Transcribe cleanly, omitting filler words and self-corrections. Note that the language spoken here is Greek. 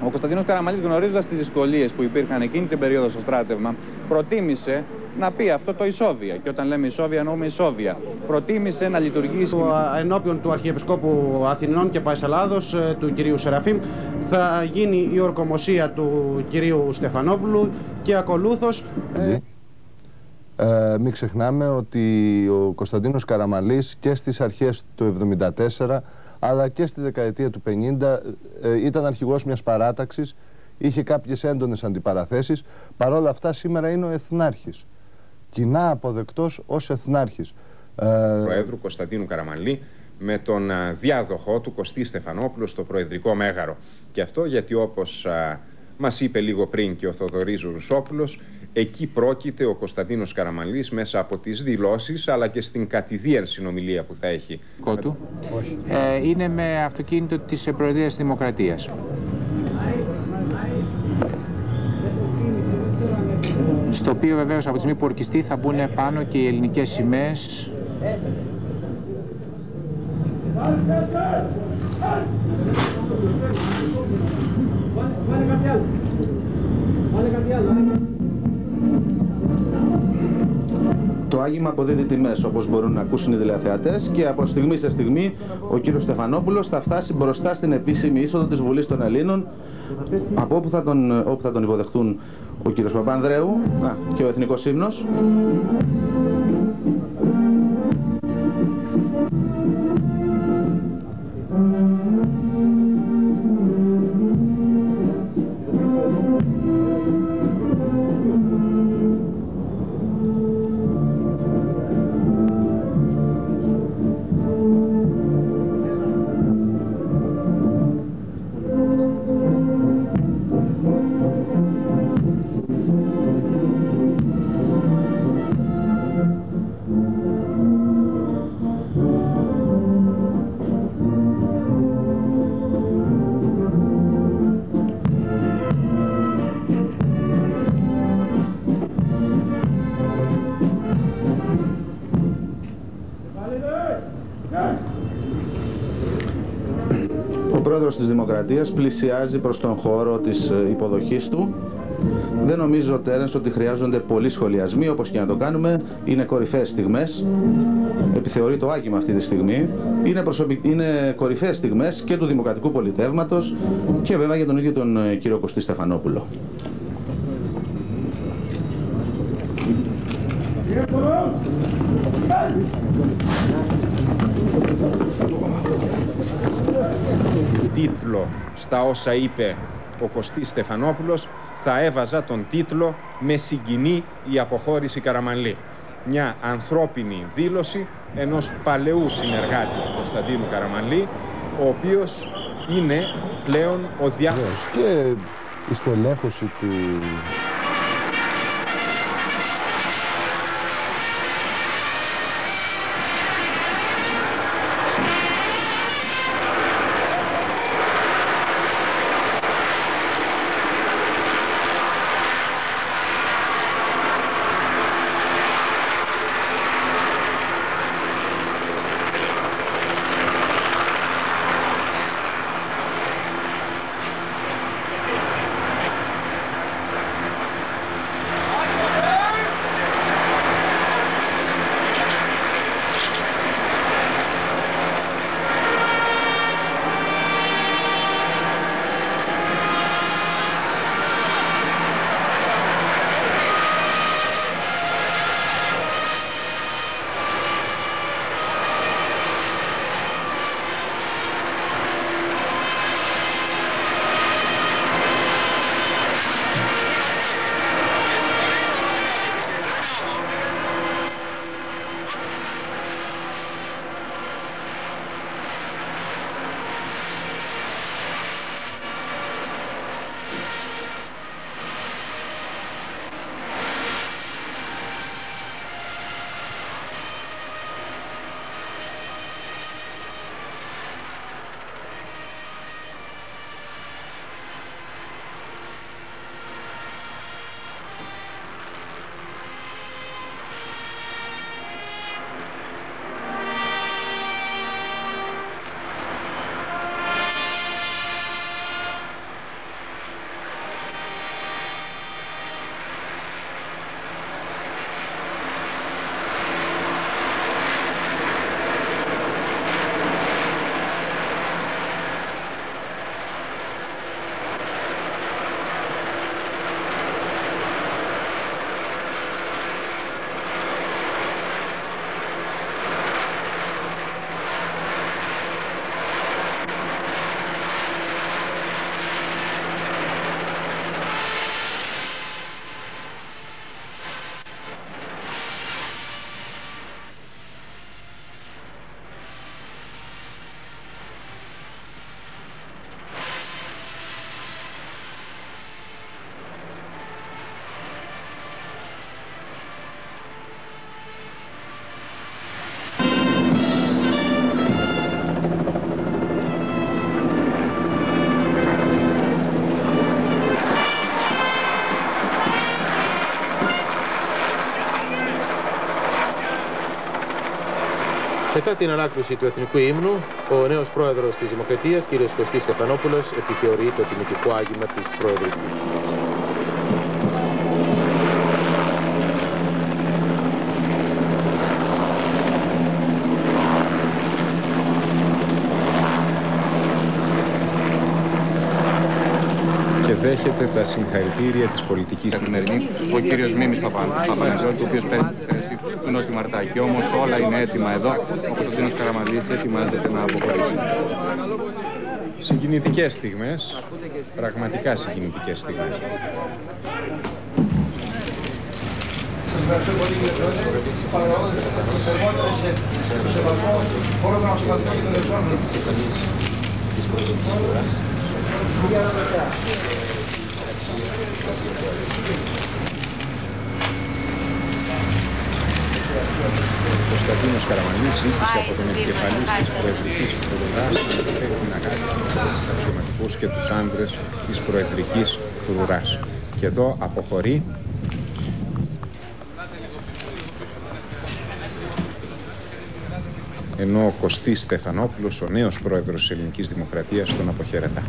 Ο Κωνσταντίνος Καραμανλής, γνωρίζοντας τις δυσκολίες που υπήρχαν εκείνη την περίοδο στο στράτευμα, προτίμησε να πει αυτό το ισόβια. Και όταν λέμε ισόβια, εννοούμε ισόβια. Προτίμησε να λειτουργήσει. Ενώπιον του Αρχιεπισκόπου Αθηνών και Παϊσαλάδος, του κυρίου Σεραφείμ, θα γίνει η ορκομοσία του κυρίου Στεφανόπουλου και ακολούθως. Μην ξεχνάμε ότι ο Κωνσταντίνος Καραμανλής και στις αρχές του 1974 αλλά και στη δεκαετία του 50 ήταν αρχηγός μιας παράταξης, είχε κάποιες έντονες αντιπαραθέσεις. Παρόλα αυτά σήμερα είναι ο εθνάρχης, κοινά αποδεκτός ως εθνάρχης. Προέδρου Κωνσταντίνου Καραμανλή με τον διάδοχό του Κωστή Στεφανόπουλο στο Προεδρικό Μέγαρο. Και αυτό γιατί, όπως μας είπε λίγο πριν και ο Θοδωρής Ρουσόπουλος, εκεί πρόκειται ο Κωνσταντίνος Καραμανλής μέσα από τις δηλώσεις αλλά και στην κατηδίαν συνομιλία που θα έχει. Είναι με αυτοκίνητο της Προεδρίας της Δημοκρατίας. Στο οποίο βεβαίως από τη στιγμή που ορκιστεί θα μπουν πάνω και οι ελληνικές σημαίες. Το άγγιγμα αποδίδει τιμές, όπως μπορούν να ακούσουν οι τηλεθεατές, και από στιγμή σε στιγμή ο κύριος Στεφανόπουλος θα φτάσει μπροστά στην επίσημη είσοδο της Βουλής των Ελλήνων, από όπου θα τον υποδεχτούν ο κύριος Παπανδρέου και ο Εθνικός Ύμνος. Ο πρόεδρος της Δημοκρατίας πλησιάζει προς τον χώρο της υποδοχής του. Δεν νομίζω, Τέρενς, ότι χρειάζονται πολλοί σχολιασμοί, όπως και να το κάνουμε. Είναι κορυφαίες στιγμές. Επιθεωρεί το άγγιγμα αυτή τη στιγμή. Είναι κορυφαίες στιγμές και του δημοκρατικού πολιτεύματος και βέβαια για τον ίδιο τον κύριο Κωστή Στεφανόπουλο. Τίτλο στα όσα είπε ο Κωστής Στεφανόπουλος, θα έβαζα τον τίτλο «Με συγκινεί η αποχώρηση Καραμανλή». Μια ανθρώπινη δήλωση ενός παλαιού συνεργάτη του Κωνσταντίνου Καραμανλή, ο οποίος είναι πλέον ο διάδοχος. Και η στελέχωση του Μετά την ανάκριση του Εθνικού Ύμνου, ο νέος πρόεδρος της Δημοκρατίας, κ. Κωστής Στεφανόπουλος, επιθεωρεί το τιμητικό άγγιγμα της Προεδρικού. Και δέχεται τα συγχαρητήρια της πολιτικής Καθημερινή, ο κύριος Μίμης Παπαναζόλου, ο οποίος παίρνει τη θέση του Νότι Μαρτάκη. Όμως όλα είναι έτοιμα εδώ. Ο Κωνσταντίνος Καραμανλής ετοιμάζεται να αποχωρήσει. Συγκινητικές στιγμές, πραγματικά συγκινητικές στιγμές. Επικεφαλής της προεδρικής φοράς. Ο Κωνσταντίνος Καραμανλής ζήτησε από τον επικεφαλής της προεδρικής φρουράς να μεταφέρει την αγάπη στους αξιωματικούς και τους άντρες της προεδρικής φρουράς. Και εδώ αποχωρεί ενώ ο Κωστής Στεφανόπουλος, ο νέος πρόεδρος της Ελληνικής Δημοκρατίας, τον αποχαιρετά.